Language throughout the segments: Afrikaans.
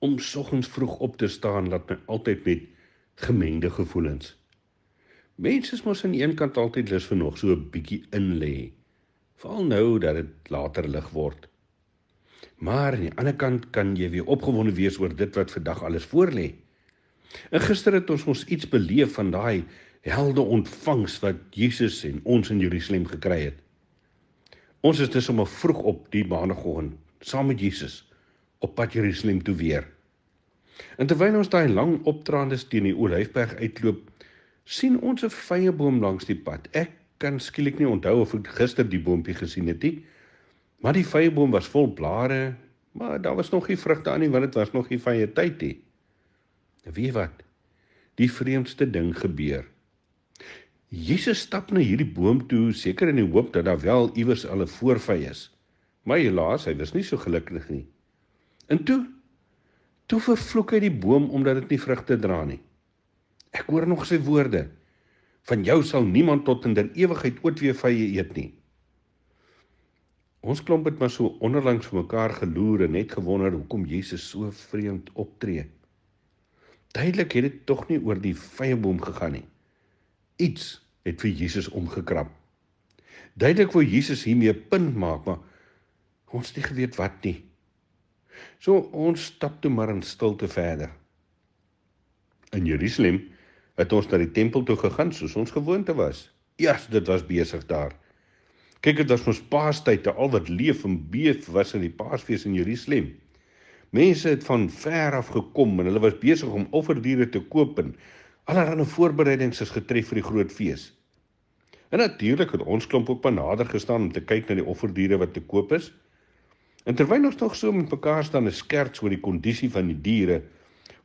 Om soggens vroeg op te staan laat my altyd met gemengde gevoelens. Mense is mos aan die een kant altyd lus vir nog so 'n bietjie inlê, veral nou dat dit later lig word. Maar aan die ander kant kan jy weer opgewonde wees oor dit wat vandag alles voorlê. En gister het ons mos iets beleef van daai helde ontvangs wat Jesus en ons in Jerusalem gekry het. Ons is dus sommer vroeg op die maandagoggend, saam met Jesus, op pad Jerusalem toe weer. En terwyl ons daai lang optraandes teen die Olyfberg uitloop, sien ons 'n vyeboom langs die pad. Ek kan skielik nie onthou of ek gister die boompie gesien het nie, maar die vyeboom was vol blare, maar daar was nog nie vrugte aan nie, want dit was nog nie vye tyd nie. En weet jy wat? Die vreemdste ding gebeur. Jesus stap na hierdie boom toe, seker in die hoop dat daar wel iewers al 'n voorvy is. Maar helaas, hy was nie so gelukkig nie. En toe vervloek hy die boom omdat dit nie vrugte dra nie. Ek hoor nog sy woorde: van jou sal niemand tot in der ewigheid ooit weer vye eet nie. Ons klomp het maar so onderlangs vir mekaar geloer en net gewonder hoekom Jesus so vreemd optree. Duidelik het dit tog nie oor die vyeboom gegaan nie. Iets het vir Jesus omgekrap. Duidelik wou Jesus hiermee 'n punt maak, maar ons het nie geweet wat nie. So ons stap toe maar in stilte verder. In Jerusalem het ons na die tempel toe gegaan soos ons gewoonte was. Ja, dit was besig daar. Kyk, dit was ons Paastyd, al wat leef en beef was in die Paasfees in Jerusalem. Mense het van ver af gekom en hulle was besig om offerdiere te koop en allerlei voorbereidings is getref vir die groot fees. En natuurlik het ons klomp ook maar nader gestaan om te kyk na die offerdiere wat te koop is. En terwyl ons nog so met mekaar staan en skerts oor die kondisie van die diere,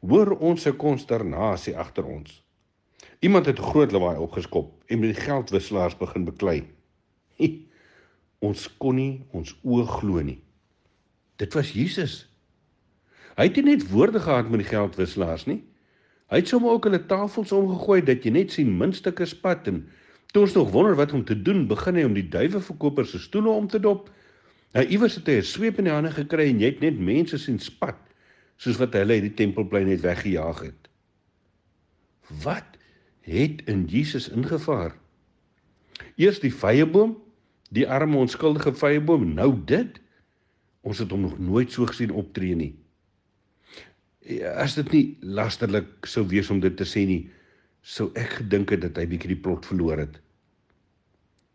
hoor ons 'n konsternasie agter ons. Iemand het 'n groot lawaai opgeskop en met die geldwisselaars begin beklei. Ons kon nie ons oë glo nie. Dit was Jesus. Hy het nie net woorde gehad met die geldwisselaars nie. Hy het sommer ook hulle tafels omgegooi dat jy net sien muntstukke spat en toe ons nog wonder wat om te doen, begin hy om die duiweverkoper se stoele om te dop. Nou iewers het hy 'n sweep in die hande gekry en jy het net mense sien spat, soos wat hulle uit die tempelplein net weggejaag het. Wat het in Jesus ingevaar? Eers die vyeboom, die arme onskuldige vyeboom, nou dit. Ons het hom nog nooit so gesien optree nie. As dit nie lasterlik sou wees om dit te sê nie, sou ek gedink het dat hy bietjie die plot verloor het.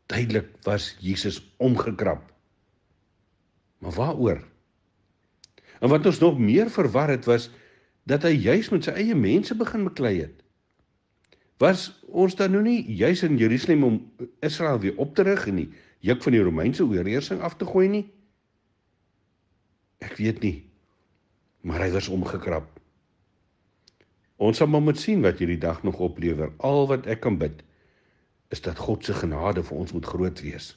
Duidelik was Jesus omgekrap. Maar waaroor? En wat ons nog meer verwar het was, dat hy juis met sy eie mense begin beklei het. Was ons dan nou nie juis in Jerusalem om Israel weer op te rig en die juk van die Romeinse oorheersing af te gooi nie? Ek weet nie, maar hy was omgekrap. Ons sal maar moet sien wat hierdie dag nog oplewer. Al wat ek kan bid, is dat God se genade vir ons moet groot wees.